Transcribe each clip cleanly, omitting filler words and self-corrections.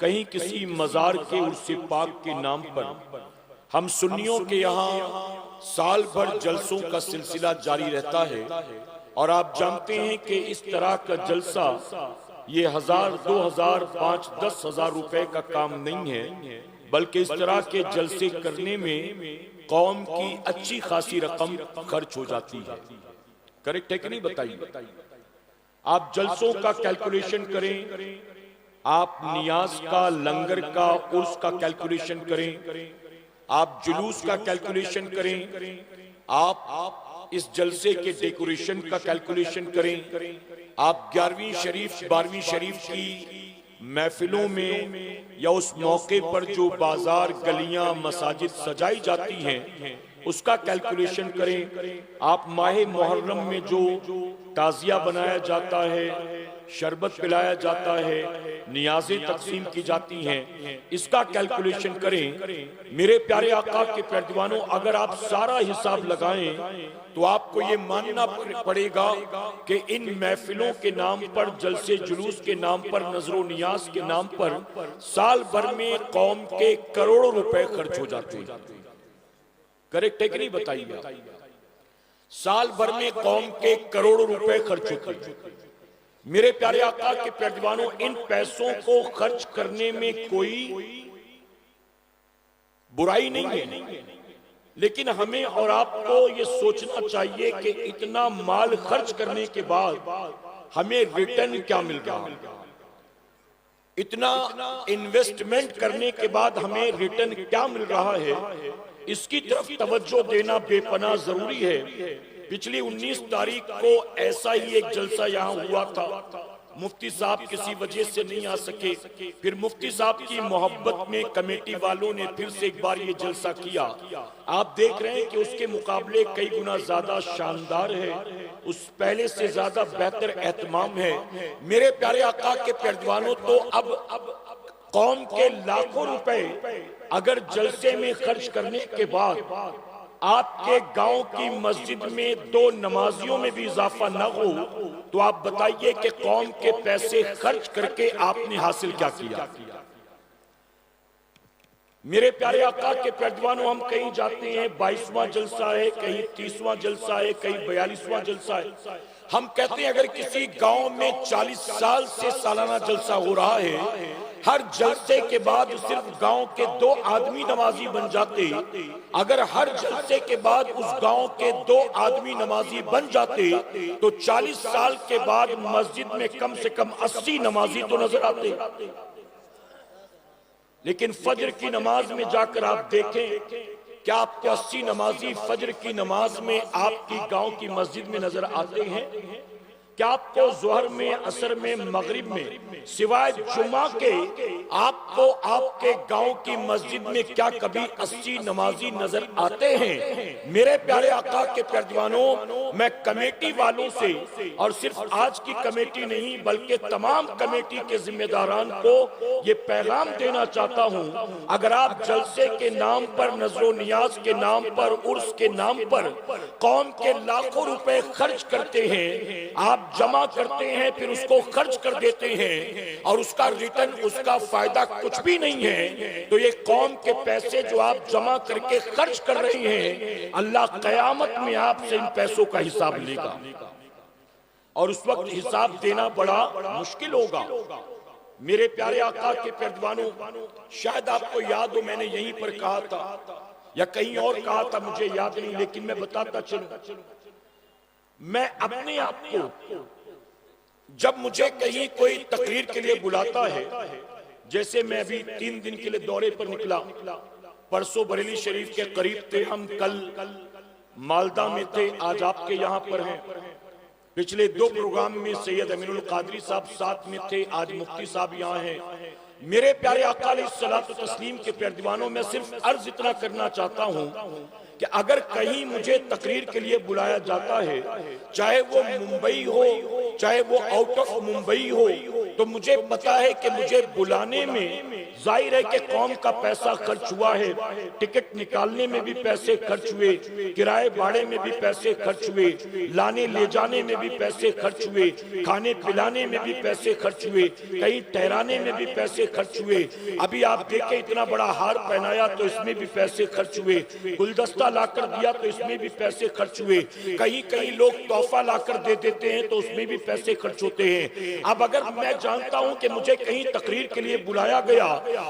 कहीं किसी मजार के उर्स पाक के नाम पर हम सुन्नियों के यहाँ साल भर जलसों का सिलसिला जारी रहता है। और आप जानते हैं कि इस तरह का जलसा ये 1000, 2000, 5, 10,000 रुपए का काम नहीं है, बल्कि इस तरह के जलसे करने में कौम की अच्छी खासी रकम खर्च हो जाती है। करेक्ट है कि नहीं बताइए? आप जलसों का कैलकुलेशन करें, आप नियाज का, लंगर का, उर्स का कैलकुलेशन करें, आप जुलूस का कैलकुलेशन करें, आप इस जलसे के डेकोरेशन का कैलकुलेशन करें, आप 11वीं शरीफ 12वीं शरीफ की महफिलों में या उस मौके पर जो बाजार, गलियां, मसाजिद सजाई जाती हैं उसका कैलकुलेशन करें। आप माह मुहर्रम में जो ताजिया बनाया जाता है, शरबत पिलाया जाता है, नियाज़ें तकसीम की जाती हैं, इसका कैलकुलेशन करें। मेरे प्यारे आका के प्यारे दीवानों, अगर आप सारा हिसाब लगाएं तो आपको ये मानना पड़ेगा कि इन महफिलों के नाम पर, जलसे जुलूस के नाम पर, नजरो नियाज के नाम पर साल भर में कौम के करोड़ों रुपए खर्च हो जाते हैं। करेक्ट है कि नहीं बताइए? साल भर में कौम के करोड़ों रुपए खर्च होते हैं। मेरे प्यारे आका के प्यारे दीवानों, इन पैसों को खर्च करने में कोई बुराई नहीं है, लेकिन हमें और आपको ये सोचना चाहिए कि इतना माल खर्च करने के बाद हमें रिटर्न क्या मिल रहा है। इतना इन्वेस्टमेंट करने के बाद हमें रिटर्न क्या मिल रहा है, इसकी तरफ तवज्जो देना बेपनाह जरूरी है। पिछली 19 तारीख को ऐसा ही एक जलसा यहाँ हुआ था। मुफ्ती साहब किसी वजह से नहीं आ सके, फिर मुफ्ती साहब की मोहब्बत में कमेटी वालों ने फिर से एक बार ये जलसा किया। आप देख रहे हैं कि उसके मुकाबले कई गुना ज्यादा शानदार है, उस पहले से ज्यादा बेहतर एहतमाम है। मेरे प्यारे आका के प्यारे दीवानों, तो अब कौम के लाखों रुपए अगर जलसे में खर्च करने के बाद आपके गांव की मस्जिद में 2 नमाजियों में भी इजाफा न हो, तो आप बताइए कि कौम के पैसे खर्च करके आपने हासिल क्या किया। मेरे प्यारे आका के प्यारे दीवानों, हम कहीं जाते हैं 22वां जलसा है, कहीं 30वां जलसा है, कहीं 42वां जलसा है। हम कहते हैं अगर किसी गांव में 40 साल से सालाना जलसा हो रहा है, हर जलसे के बाद सिर्फ गांव के 2 आदमी नमाजी बन जाते, अगर हर जलसे के बाद उस गांव के 2 आदमी नमाजी बन जाते, तो 40 साल के बाद मस्जिद में कम से कम 80 नमाजी तो नजर आते। लेकिन फजर की नमाज में जाकर आप देखें, क्या आपको 80 नमाजी फजर की नमाज में आपकी गांव की मस्जिद में नजर आते हैं? क्या आपको जोहर में, असर में, मगरिब में सिवाय जुमा के आपको आपके गांव की मस्जिद में क्या कभी 80 नमाजी नजर आते हैं? मेरे प्यारे आका के प्यारे दीवानों, मैं कमेटी वालों से, और सिर्फ आज की कमेटी नहीं बल्कि तमाम कमेटी के जिम्मेदारान को ये पैगाम देना चाहता हूं, अगर आप जलसे के नाम पर, नजरो नियाज के नाम पर, उर्स के नाम पर कौम के लाखों रुपए खर्च करते हैं, आप जमा करते हैं, फिर उसको खर्च कर देते हैं और उसका रिटर्न, उसका फायदा कुछ भी नहीं है, तो ये कौम के पैसे जो आप जमा करके खर्च कर रहे हैं, अल्लाह कयामत में आपसे इन पैसों का हिसाब लेगा और उस वक्त हिसाब देना बड़ा मुश्किल होगा। मेरे प्यारे आका के प्यारे दीवानों, शायद आपको याद हो मैंने यहीं पर कहा था या कहीं और कहा था, मुझे याद नहीं, लेकिन मैं बताता चलूं, मैं अपने आप को जब मुझे कहीं कोई तकरीर के लिए बुलाता है, जैसे मैं अभी 3 दिन के लिए दौरे पर निकला, परसों बरेली शरीफ के करीब थे हम, कल मालदा में थे, आज आपके यहाँ पर हैं। पिछले 2 प्रोग्राम में सैयद अमीनुल कादरी साहब साथ में थे, आज मुफ्ती साहब यहाँ हैं। मेरे प्यारे आका अलैहिस्सलातु तस्लीम के प्यारे दीवानों, मैं सिर्फ अर्ज इतना करना चाहता हूँ कि अगर कहीं मुझे तकरीर के लिए बुलाया जाता है, चाहे वो मुंबई हो, चाहे वो आउट ऑफ मुंबई हो, तो मुझे पता है कि मुझे बुलाने में जाहिर है कि कौम का पैसा खर्च हुआ है, टिकट निकालने में भी पैसे खर्च हुए, किराए भाड़े में भी पैसे खर्च हुए, लाने ले जाने में भी पैसे खर्च हुए, खाने पिलाने में भी पैसे खर्च हुए, कहीं ठहराने में भी पैसे खर्च हुए। अभी आप देखें इतना बड़ा हार पहनाया तो इसमें भी पैसे खर्च हुए, गुलदस्ता लाकर दिया तो इसमें भी पैसे खर्च हुए, कहीं कहीं लोग तोहफा लाकर दे देते हैं तो उसमें भी पैसे खर्च होते हैं। अब अगर मैं जानता हूं कि मुझे कहीं तकरीर के लिए बुलाया गया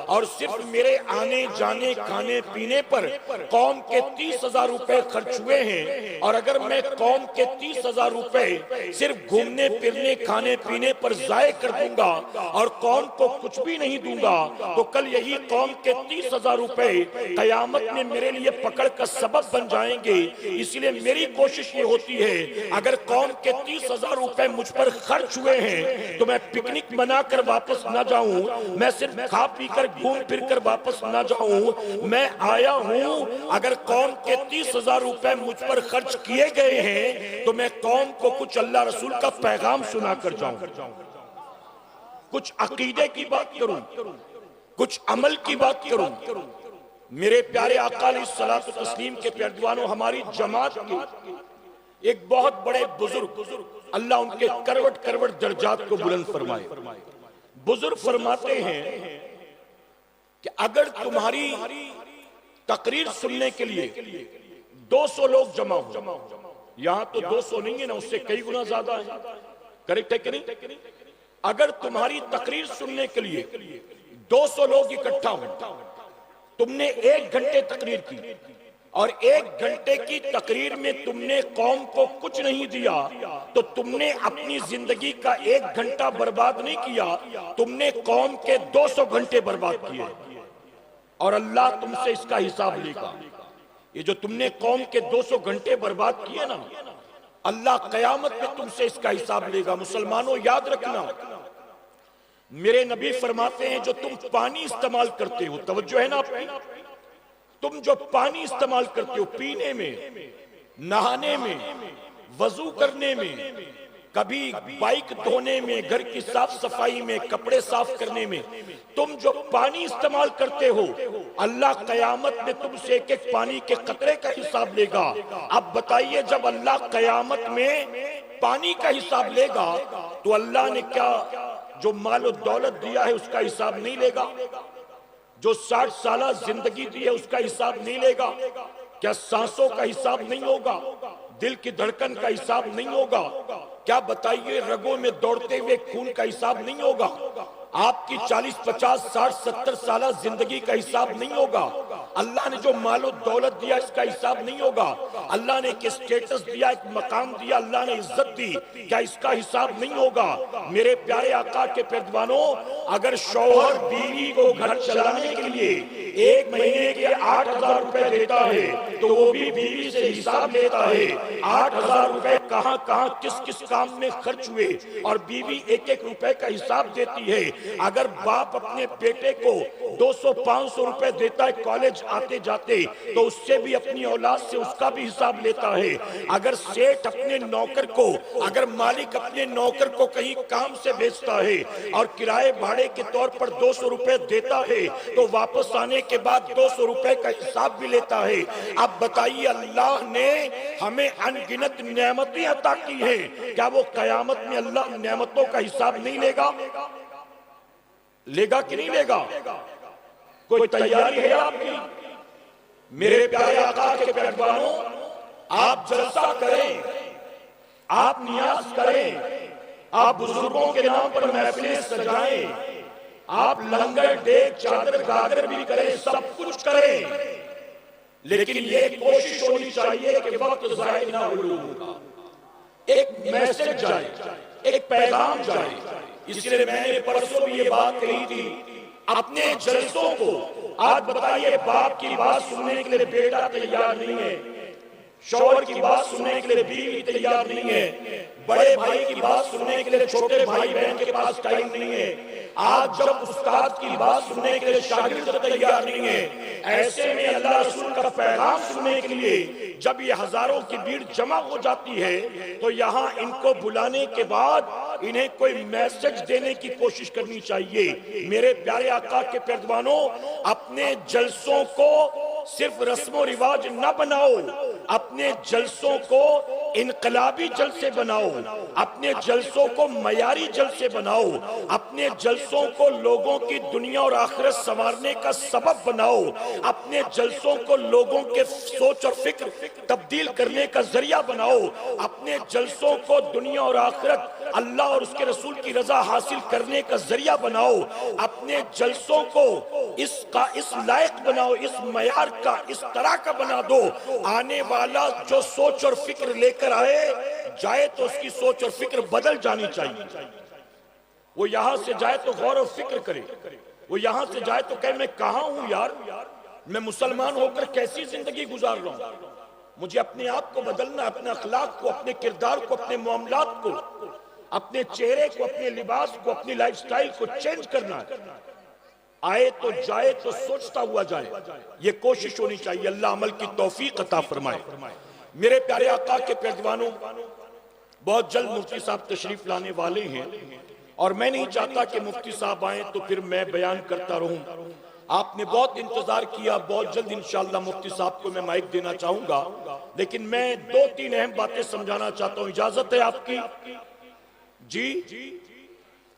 और सिर्फ मेरे आने जाने खाने पीने पर कौम के 30,000 रुपए खर्च हुए हैं, और अगर मैं कौम के 30,000 रुपए सिर्फ घूमने फिरने खाने पीने पर जाय कर दूंगा और कौम को कुछ भी नहीं दूंगा, तो कल यही कौम के 30,000 रुपए कयामत में मेरे लिए पकड़ का सबब बन जाएंगे। इसलिए मेरी कोशिश ये होती है, अगर कौम के 30,000 रुपए मुझ पर खर्च हुए हैं तो मैं पिकनिक मनाकर वापस ना जाऊं, मैं सिर्फ खा पी कर घूम फिर कर वापस ना जाऊं। मैं आया हूं, अगर कौम के 30,000 रुपए मुझ पर खर्च किए गए हैं तो मैं कौम को कुछ अल्लाह रसूल का पैगाम सुना कर जाऊं, कुछ अकीदे की बात करूं, कुछ अमल की बात करूं। मेरे प्यारे आका अलैहिस्सलातु तस्लीम के प्यारे दीवानों, हमारी जमात के एक बहुत बड़े बुजुर्ग, अल्लाह उनके करवट करवट दर्जात को बुलंद फरमाए, बुजुर्ग फरमाते हैं कि अगर तुम्हारी तकरीर सुनने के लिए 200 लोग जमा हो, यहां तो 200 नहीं है ना, उससे कई गुना ज्यादा है, करेक्ट है कि नहीं? अगर तुम्हारी तकरीर सुनने के लिए 200 लोग इकट्ठा हो, तुमने 1 घंटे तकरीर की और 1 घंटे की तकरीर में तुमने कौम को कुछ नहीं दिया, तो तुमने अपनी जिंदगी का 1 घंटा बर्बाद नहीं किया, तुमने कौम के 200 घंटे बर्बाद किए और अल्लाह तुमसे इसका हिसाब लेगा। ये जो तुमने कौम के 200 घंटे बर्बाद किए ना, अल्लाह कयामत में तुमसे इसका हिसाब लेगा। मुसलमानों याद रखना, मेरे नबी फरमाते हैं जो तुम पानी इस्तेमाल करते हो, तवज्जो है ना आपकी, तुम जो पानी इस्तेमाल करते हो पीने में, नहाने में, वजू करने में, कभी बाइक धोने में, घर की साफ सफाई में, कपड़े साफ करने में, तुम जो पानी इस्तेमाल करते हो, अल्लाह कयामत में तुमसे एक एक पानी के कतरे का हिसाब लेगा। अब बताइए, जब अल्लाह कयामत में पानी का हिसाब लेगा तो अल्लाह ने क्या जो मालो दौलत दिया है उसका हिसाब नहीं लेगा? जो 60 साल जिंदगी दी है उसका हिसाब नहीं लेगा? क्या सांसों का हिसाब नहीं होगा? दिल की धड़कन का हिसाब नहीं होगा? क्या बताइए रगों में दौड़ते हुए खून का हिसाब नहीं होगा? आपकी 40, 50, 60, 70 साल जिंदगी का हिसाब नहीं होगा? अल्लाह ने जो मालो दौलत दिया इसका हिसाब नहीं होगा? अल्लाह ने एक स्टेटस दिया, एक मकाम दिया, अल्लाह ने इज्जत दी, क्या इसका हिसाब नहीं होगा? मेरे प्यारे आका के पैरवानों, अगर शौहर बीवी को घर चलाने के लिए 1 महीने के 8,000 रुपए देता है तो वो भी बीवी से हिसाब लेता है 8,000 रुपए कहां कहां किस किस काम में खर्च हुए, और बीवी 1-1 रुपए का हिसाब देती है। अगर बाप अपने बेटे को 200-500 रुपए देता है कॉलेज आते जाते, तो उससे भी अपनी औलाद से उसका भी हिसाब लेता है। अगर सेठ अपने नौकर को, अगर मालिक अपने नौकर को कहीं काम से भेजता है और किराए भाड़े के तौर पर 200 रुपए देता है, तो वापस आने के बाद 200 रुपए का हिसाब भी लेता है। अब बताइए, अल्लाह ने हमें अनगिनत नेमतें अता की हैं, क्या वो कयामत में अल्लाह नेमतों का हिसाब नहीं लेगा? लेगा कि नहीं लेगा? कोई तैयारी है आपकी? मेरे प्यारे आका के पैरवानों, आप जलसा करें, आप नियाज करें, आप बुजुर्गों के नाम पर महफिलें सजाएं, आप लंगर डेग चादर गागर भी करें, सब कुछ करें, लेकिन ये कोशिश होनी चाहिए कि वक्त जाए ना हो लोगों का, एक मैसेज जाए, एक पैगाम जाए। इसलिए मैंने परसों भी ये बात कही थी, अपने जलसों को, आज बताइए बाप की बात सुनने के लिए बेटा तैयार नहीं है, शौहर की बात सुनने के लिए बीवी तैयार नहीं है, बड़े भाई की बात सुनने के लिए छोटे भाई बहन के पास टाइम नहीं है, आज जब उस्ताद की बात सुनने के लिए शागिर्द तैयार नहीं है, ऐसे में अल्लाह रसूल का पैगाम सुनने के लिए जब ये हजारों की भीड़ जमा हो जाती है, तो यहाँ इनको बुलाने के बाद इन्हें कोई मैसेज देने की कोशिश करनी चाहिए। मेरे प्यारे आका के पैरवानों, अपने जलसों को सिर्फ रस्मो रिवाज न बनाओ, अपने जलसों को इनकलाबी जलसे बनाओ, अपने जलसों को मयारी जलसे बनाओ, अपने जलसों को लोगों की दुनिया और आखिरत संवारने का सबब बनाओ, अपने जलसों को लोगों के सोच और फिक्र तब्दील करने का जरिया बनाओ, अपने जलसों को दुनिया और आखिरत अल्लाह और उसके रसूल की रजा हासिल करने का जरिया बनाओ, अपने जलसों को इस लायक बनाओ, इस मयार का, इस तरह का बना दो, आने वाला जो सोच और फिक्र लेकर जाए तो उसकी सोच और फिक्र बदल जानी चाहिए। वो यहां से जाए तो गौर और फिक्र करे, वो यहां से जाए तो कहे मैं कहां हूं यार, मैं मुसलमान होकर कैसी जिंदगी गुजार रहा हूं। मुझे अपने आप को बदलना, अपने अखलाक को, अपने किरदार को, अपने मामलात को, अपने चेहरे को, अपने लिबास को, अपनी लाइफस्टाइल को चेंज करना है। आए तो जाए तो सोचता हुआ जाए, ये कोशिश होनी चाहिए। अल्लाह अमल की तौफीक अता फरमाए। मेरे प्यारे आका के पैरवानों, बहुत जल्द मुफ्ती साहब तशरीफ लाने वाले हैं और मैं नहीं चाहता कि मुफ्ती साहब आए तो फिर मैं बयान करता रहूं। आपने बहुत इंतजार किया, बहुत जल्द इंशाअल्लाह मुफ्ती साहब को मैं माइक देना चाहूंगा, लेकिन मैं 2-3 अहम बातें समझाना चाहता हूं। इजाजत है आपकी? जी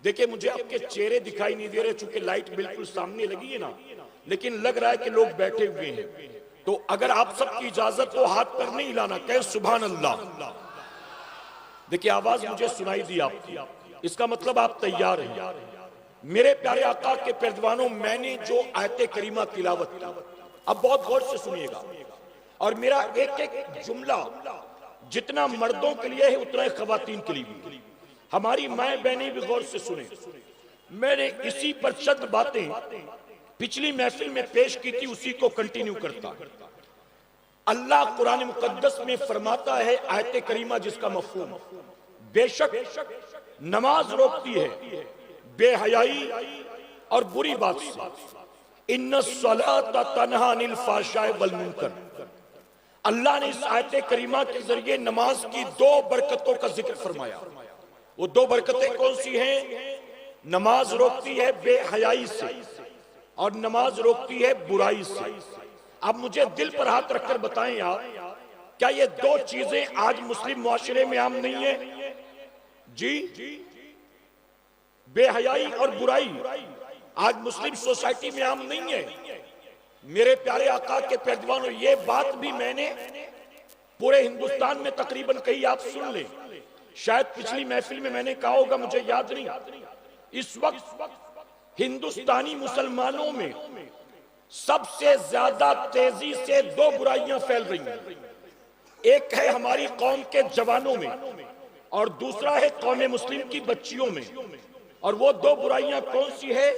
देखिए, मुझे आपके चेहरे दिखाई नहीं दे रहे चूंकि लाइट बिल्कुल सामने लगी है ना, लेकिन लग रहा है कि लोग बैठे हुए हैं। तो अगर आप सबकी इजाजत हो, हाथ पर नहीं हिलाना, कहे सुभान अल्लाह। देखिए आवाज मुझे सुनाई दी आपकी, इसका मतलब आप तैयार हैं। मेरे प्यारे आका के पैरवानों, मैंने जो आयत करीमा तिलावत की, अब बहुत गौर से सुनिएगा, और मेरा एक एक जुमला जितना मर्दों के लिए है उतना ही खवातीन के लिए भी। हमारी माए बहनें भी गौर से सुने। मैंने इसी पर चंद बातें पिछली महफिल में पेश की थी, उसी को कंटिन्यू करता। अल्लाह कुरान मुकद्दस में फरमाता है, आयत करीमा जिसका मफहूम, बेशक नमाज रोकती है बेहयाई और बुरी बात से। इन्नस्सलाता तन्हा अनिल फाहशाए वल मुनकर। अल्लाह ने इस आयत करीमा के जरिए नमाज की 2 बरकतों का जिक्र फरमाया। वो 2 बरकतें कौन सी हैं? नमाज रोकती है बेहयाई से और नमाज रोकती है बुराई से। अब मुझे दिल पर हाथ रखकर बताएं आप, क्या ये 2 चीजें आज मुस्लिम मुआशरे में आम नहीं है? जी, बेहयाई और बुराई आज मुस्लिम सोसाइटी में आम नहीं है। मेरे प्यारे आका के पैरवानों, ये बात भी मैंने पूरे हिंदुस्तान में तकरीबन कही, आप सुन लें। शायद पिछली महफिल में मैंने कहा होगा, मुझे याद नहीं। इस वक्त हिंदुस्तानी मुसलमानों में सबसे ज्यादा तेजी से 2 बुराइयां फैल रही हैं। एक है हमारी कौम के जवानों में और दूसरा है कौम मुस्लिम की बच्चियों में। और वो 2 बुराइयां कौन सी है?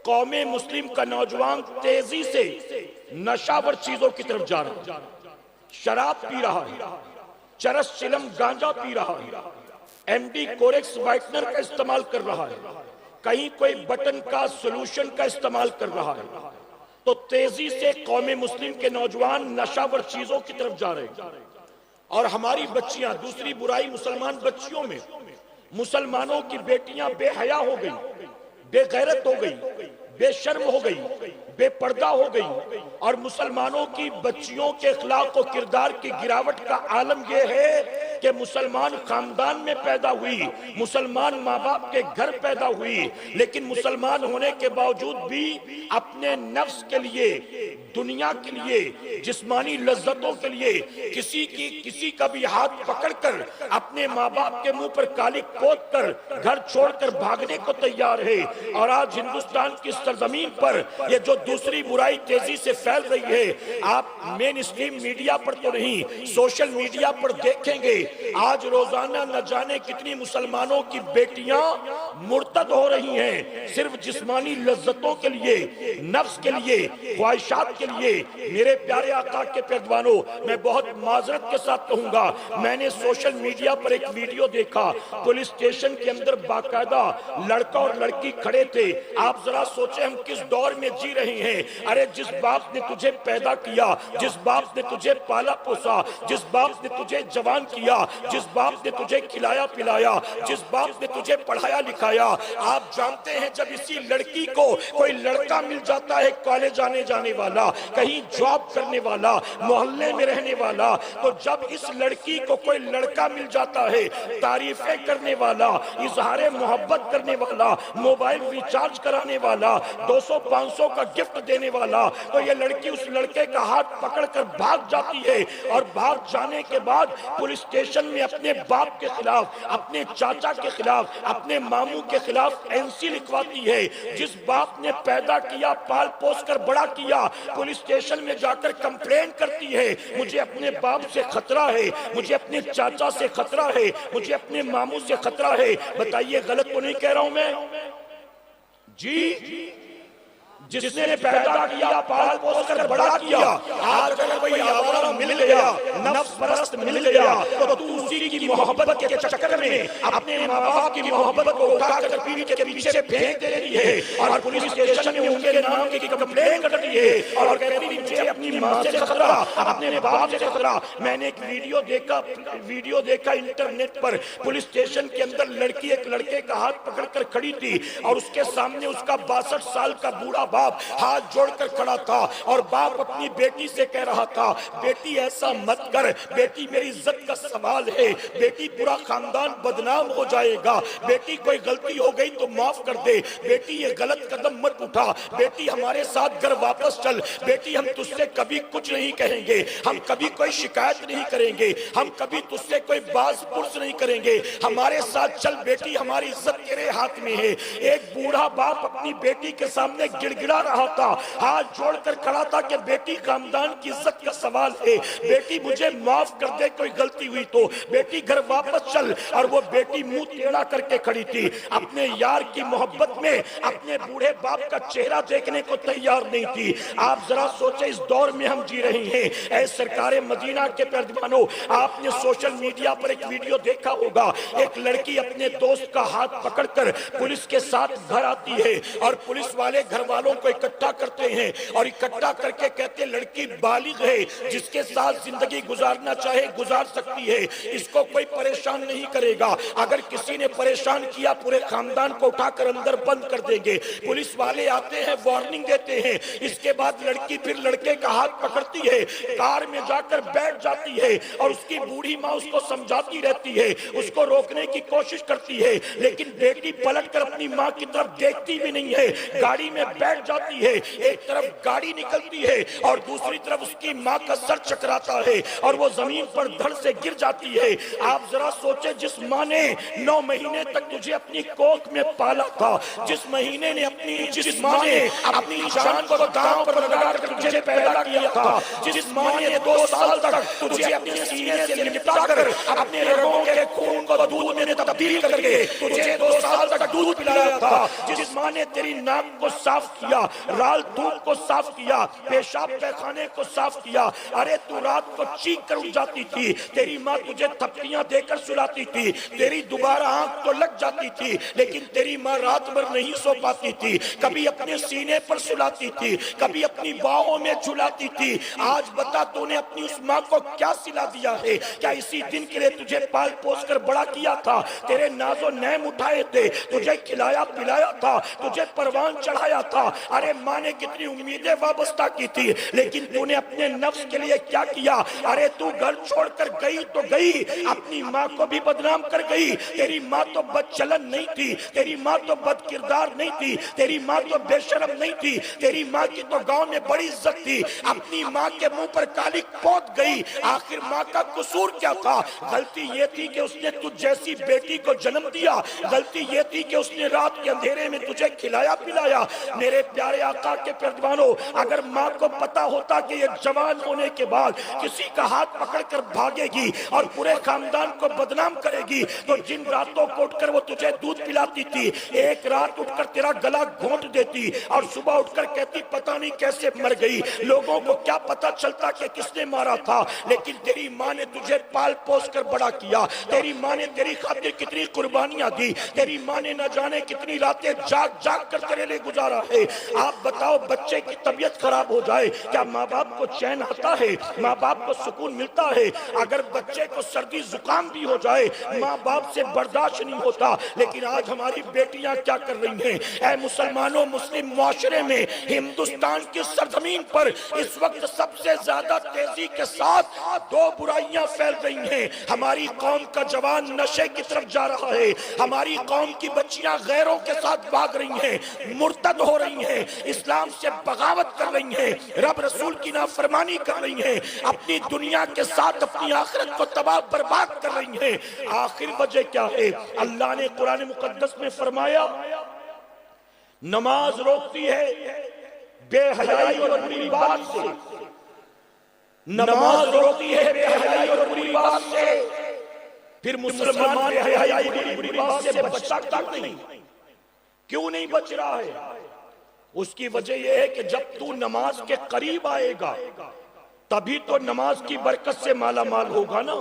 कौम मुस्लिम का नौजवान तेजी से नशावर चीजों की तरफ जा रहा है, शराब पी रहा है, चरस चिलम गांजा पी रहा है, एमडी कोरेक्स वाइटनर का इस्तेमाल कर रहा है, कहीं कोई बटन का सोल्यूशन का इस्तेमाल कर रहा है। तो तेजी से कौम मुस्लिम के नौजवान नशावर चीजों की तरफ जा रहे हैं। और हमारी बच्चियां, दूसरी बुराई मुसलमान बच्चियों में, मुसलमानों की बेटियां बेहया हो गई, बेगैरत हो गई, बेशर्म हो गई, बेपर्दा हो गई। और मुसलमानों की बच्चियों के अखलाक और किरदार की गिरावट का आलम यह है कि मुसलमान खानदान में पैदा हुई, मुसलमान माँ बाप के घर पैदा हुई, लेकिन मुसलमान होने के बावजूद भी अपने नफ्स के लिए, दुनिया के लिए, जिस्मानी लज्जतों के लिए किसी का भी हाथ पकड़कर अपने माँ बाप के मुंह पर काली पोत कर घर छोड़कर भागने को तैयार है। और आज हिंदुस्तान की सरजमीन पर ये जो दूसरी बुराई तेजी से फैल रही है, आप मेन स्ट्रीम मीडिया पर तो नहीं, सोशल मीडिया पर देखेंगे, आज रोजाना न जाने कितनी मुसलमानों की बेटियां मुर्तद हो रही हैं, सिर्फ जिस्मानी लज्जतों के लिए, नफ्स के लिए, ख्वाहिशात के लिए। मेरे प्यारे आका के पैरवानों, मैं बहुत माजरत के साथ कहूंगा, मैंने सोशल मीडिया पर एक वीडियो देखा, पुलिस स्टेशन के अंदर बाकायदा लड़का और लड़की खड़े थे। आप जरा सोचे हम किस दौर में जी रहे हैं। अरे जिस बाप ने तुझे पैदा किया, जिस बाप ने तुझे पाला पोसा, जिस बाप ने तुझे जवान किया, जिस बाप ने तुझे खिलाया पिलाया, जिस बाप ने तुझे पढ़ाया लिखाया। आप जानते हैं जब इसी लड़की को कोई लड़का मिल जाता है, कॉलेज आने जाने वाला, कहीं जॉब करने वाला, मोहल्ले में रहने वाला, तो जब इस लड़की को कोई लड़का मिल जाता है, तारीफें करने वाला, इजहार मोहब्बत करने वाला, मोबाइल रिचार्ज कराने वाला, 200-500 का गिफ्ट देने वाला, तो ये लड़की उस लड़के का हाथ पकड़कर भाग जाती है। और भाग जाने के बाद पुलिस स्टेशन में अपने बाप के खिलाफ, अपने चाचा के खिलाफ, अपने मामू के खिलाफ एनसी लिखवाती है। जिस बाप ने पैदा किया, पाल पोस कर बड़ा किया, पुलिस स्टेशन में जाकर कंप्लेंट करती है, मुझे अपने बाप से खतरा है, मुझे अपने चाचा से खतरा है, मुझे अपने मामू से खतरा है। बताइए गलत तो नहीं कह रहा हूं मैं जी? जिसने पैदा किया, पाल पोस कर बड़ा किया, आज अगर कोई आवारा मिल गया, नफ्स परस्त मिल गया, तो तू उसी की मोहब्बत के चक्कर में अपने माँ बाप की मोहब्बत को उठाकर पीठ के पीछे फेंक दे रही है और पुलिस स्टेशन में उनके नाम की कंप्लेंट कर रही है और कहती है मुझे अपनी माँ से खतरा, अपने बाप से खतरा। मैंने एक वीडियो देखा इंटरनेट पर, पुलिस स्टेशन के अंदर लड़की एक लड़के का हाथ पकड़कर खड़ी थी और उसके सामने उसका 62 साल का बूढ़ा बाप हाथ जोड़कर खड़ा था और बाप अपनी बेटी से कह रहा था, बेटी ऐसा मत कर, बेटी मेरी इज्जत का सवाल है, बेटी पूरा खानदान बदनाम हो जाएगा, बेटी कोई गलती हो गई तो माफ कर दे, बेटी ये गलत कदम मत उठा, बेटी हमारे साथ घर वापस चल, बेटी हम तुझसे कभी कुछ नहीं कहेंगे, हम कभी कोई शिकायत नहीं करेंगे, हम कभी तुझसे कोई बात पुरुष नहीं करेंगे, हमारे साथ चल बेटी, हमारी इज्जत तेरे हाथ में है। एक बूढ़ा बाप अपनी बेटी के सामने गिड़गिड़ा रहा था, हाथ जोड़कर खड़ा था कि बेटी खानदान की इज्जत का सवाल है, बेटी मुझे माफ कर दे, कोई गलती हुई तो, बेटी घर वापस चल। और वो बेटी मुंह टेढ़ा करके खड़ी थी, अपने यार की मोहब्बत में अपने बूढ़े बाप का चेहरा देखने को तैयार नहीं थी। आप जरा सोचे इस दौर में हम जी रहे हैं। ऐ सरकारे मदीना के पैरदीवानों, आपने सोशल मीडिया पर एक वीडियो देखा होगा, एक लड़की अपने दोस्त का हाथ पकड़कर पुलिस के साथ घर आती है और पुलिस वाले घर वालों को इकट्ठा करते हैं और इकट्ठा करके कहते लड़की बालिग है, जिसके साथ जिंदगी गुजारना चाहे गुजार सकती है, इसको कोई परेशान नहीं करेगा, अगर किसी ने परेशान किया पूरे खानदान को उठाकर अंदर बंद कर देंगे। पुलिस वाले आते हैं, वार्निंग देते हैं, इसके बाद लड़की फिर लड़के का हाथ पकड़ती है, कार में जाकर बैठ जाती है और उसकी बूढ़ी माँ उसको समझाती रहती है, उसको रोकने की कोशिश करती है, लेकिन बेटी पलटकर अपनी माँ की तरफ देखती भी नहीं है, गाड़ी में बैठ जाती है। एक तरफ गाड़ी निकलती है और दूसरी तरफ उसकी माँ का सर चकराता है और वो जमीन पर धड़ से गिर जाती है। आप जरा सोचे, जिस माँ ने 9 महीने तक तुझे अपनी कोख में पाला था, जिस माँ ने अपनी जान को दांव पर लगाकर तुझे पैदा किया था, जिस माँ ने 2 साल तक तुझे अपने सीने से लिपटाकर अपने रगों के खून को दूध में तब्दील करके तुझे 2 साल तक दूध पिलाया था, जिस माँ ने तेरी नाक को साफ किया, लाल धूप को साफ किया, पेशाब पैखाने को साफ किया, अरे तू रात को चीख कर उठ जाती थी, तेरी माँ तुझे थपकियां देकर सुलाती थी, तेरी दोबारा आंख तो लग जाती थी, लेकिन तेरी माँ रात भर नहीं सो पाती थी, कभी अपने सीने पर सुलाती थी, कभी अपनी बाहों में झुलाती थी। आज बता, तूने अपनी उस माँ को क्या सिला दिया है? क्या इसी दिन के लिए तुझे पाल पोस कर बड़ा किया था, तेरे नाजो नैम उठाए थे, तुझे खिलाया पिलाया था, तुझे परवान चढ़ाया था? अरे माँ ने कितनी उम्मीदें वाबस्ता की थी, लेकिन तूने अपने नफ्स के लिए क्या किया? अरे तू घर छोड़कर गई तो गई, अपनी माँ को भी बदनाम कर गई। तेरी माँ तो बदचलन नहीं थी, तेरी माँ तो बदकिरदार नहीं थी, तेरी माँ तो बेशरम नहीं थी, तेरी माँ की तो गांव में बड़ी इज्जत थी, अपनी माँ के मुंह पर कालिक पोत गई। आखिर माँ का कसूर क्या था? गलती ये थी कि उसने तुझ जैसी बेटी को जन्म दिया, गलती ये थी कि उसने रात के अंधेरे में तुझे खिलाया पिलाया। मेरे प्यारे आका के पैरदीवानों, अगर माँ को पता होता कि ये जवान होने के बाद किसी का हाथ पकड़कर भागेगी और पूरे खानदान को बदनाम करेगी, तो जिन रातों को उठकर वो तुझे दूध पिलाती थी, एक रात उठकर तेरा गला घोंट देती और सुबह उठकर कहती पता नहीं कैसे मर गई, लोगों को क्या पता चलता कि किसने मारा था। लेकिन तेरी माँ ने तुझे पाल पोस कर बड़ा किया, तेरी माँ ने तेरी खातिर कितनी कुर्बानियां दी, तेरी माँ ने न जाने कितनी रातें जाग जाग कर तेरे लिए गुजारा है। आप बताओ बच्चे की तबीयत खराब हो जाए, क्या माँ बाप को चैन आता है? माँ बाप को सुकून मिलता है? अगर बच्चे को सर्दी जुकाम भी हो जाए, माँ बाप से बर्दाश्त नहीं होता। लेकिन आज हमारी बेटियां क्या कर रही हैं? ऐ मुसलमानों, मुस्लिम मुआशरे में, हिंदुस्तान की सरजमीन पर इस वक्त सबसे ज्यादा तेजी के साथ दो बुराइयां फैल रही हैं। हमारी कौम का जवान नशे की तरफ जा रहा है, हमारी कौम की बच्चियां गैरों के साथ भाग रही हैं, मुर्तद हो रही हैं, इस्लाम से बगावत कर रही हैं, रब रसूल की नाफरमानी कर रही हैं, अपनी दुनिया के साथ अपनी आखिरत को तबाह बर्बाद कर रही हैं। आखिर वजह क्या है? अल्लाह ने कुरान मुकद्दस में फरमाया, नमाज रोकती है बेहयाई और बुरी बात से, नमाज रोकती है बेहयाई और बुरी बात से। फिर मुसलमान बेहयाई और बुरी बात से बचता क्यों नहीं? क्यों नहीं बच रहा है? उसकी वजह यह है कि जब तू नमाज के करीब आएगा तभी तो नमाज की बरकत से माला माल होगा ना।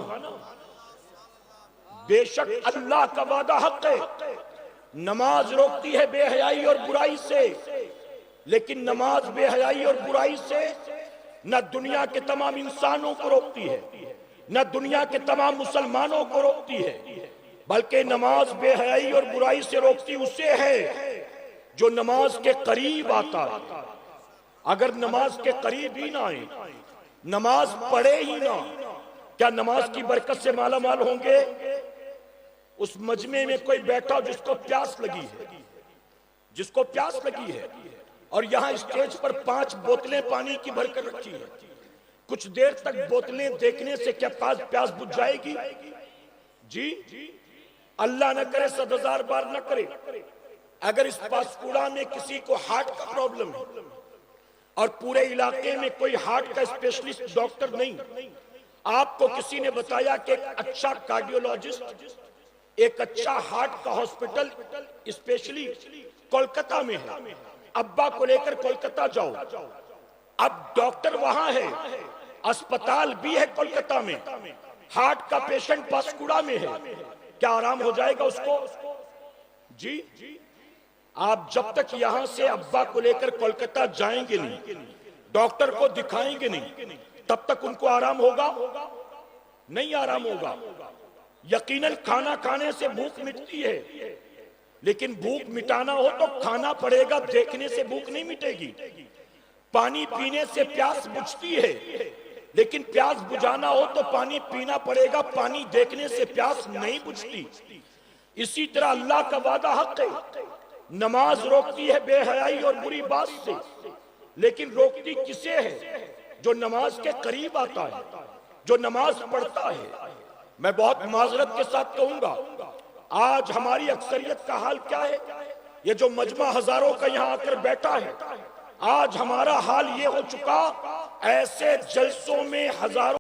बेशक अल्लाह का वादा हक है, नमाज रोकती है बेहयाई और बुराई से, लेकिन नमाज बेहयाई और बुराई से न दुनिया के तमाम इंसानों को रोकती है, न दुनिया के तमाम मुसलमानों को रोकती है, बल्कि नमाज बेहयाई और बुराई से रोकती उसे है जो नमाज के करीब आता है। अगर नमाज के करीब ही ना आए, नमाज पढ़े ही ना, क्या नमाज की बरकत से माला माल होंगे? उस मजमे में कोई बैठा जिसको प्यास लगी है, जिसको प्यास लगी है, और यहां स्टेज पर 5 बोतलें पानी की भरकर रखी है। कुछ देर तक बोतलें देखने से क्या प्यास बुझ जाएगी? जी अल्लाह न करे, 100,000 बार न करे। अगर इस पासकुड़ा में किसी को हार्ट का प्रॉब्लम है और पूरे इलाके में कोई हार्ट का स्पेशलिस्ट डॉक्टर नहीं, आपको किसी ने बताया कि एक अच्छा कार्डियोलॉजिस्ट, एक अच्छा हार्ट का हॉस्पिटल स्पेशली कोलकाता में है, अब्बा को लेकर कोलकाता जाओ। अब डॉक्टर वहां है, अस्पताल भी है कोलकाता में, हार्ट का पेशेंट पासकुड़ा में है, क्या आराम हो जाएगा उसको? जी आप जब तक यहां से अब्बा को लेकर कोलकाता जाएंगे नहीं, डॉक्टर को दिखाएंगे नहीं, तब तक उनको आराम होगा? नहीं आराम होगा। यकीनन खाना खाने से भूख मिटती है, लेकिन भूख मिटाना हो तो खाना पड़ेगा, देखने से भूख नहीं मिटेगी। पानी पीने से प्यास बुझती है, लेकिन प्यास बुझाना हो तो पानी पीना पड़ेगा, पानी देखने से प्यास नहीं बुझती। इसी तरह अल्लाह का वादा हक है, नमाज रोकती है बेहयाई और बुरी बात से, लेकिन रोकती किसे है? जो नमाज के करीब आता है, जो नमाज पढ़ता है। मैं बहुत माजरत के साथ कहूंगा, आज हमारी अक्सरियत का हाल क्या है? ये जो मजमा हजारों का यहां आकर बैठा है, आज हमारा हाल ये हो चुका, ऐसे जलसों में हजारों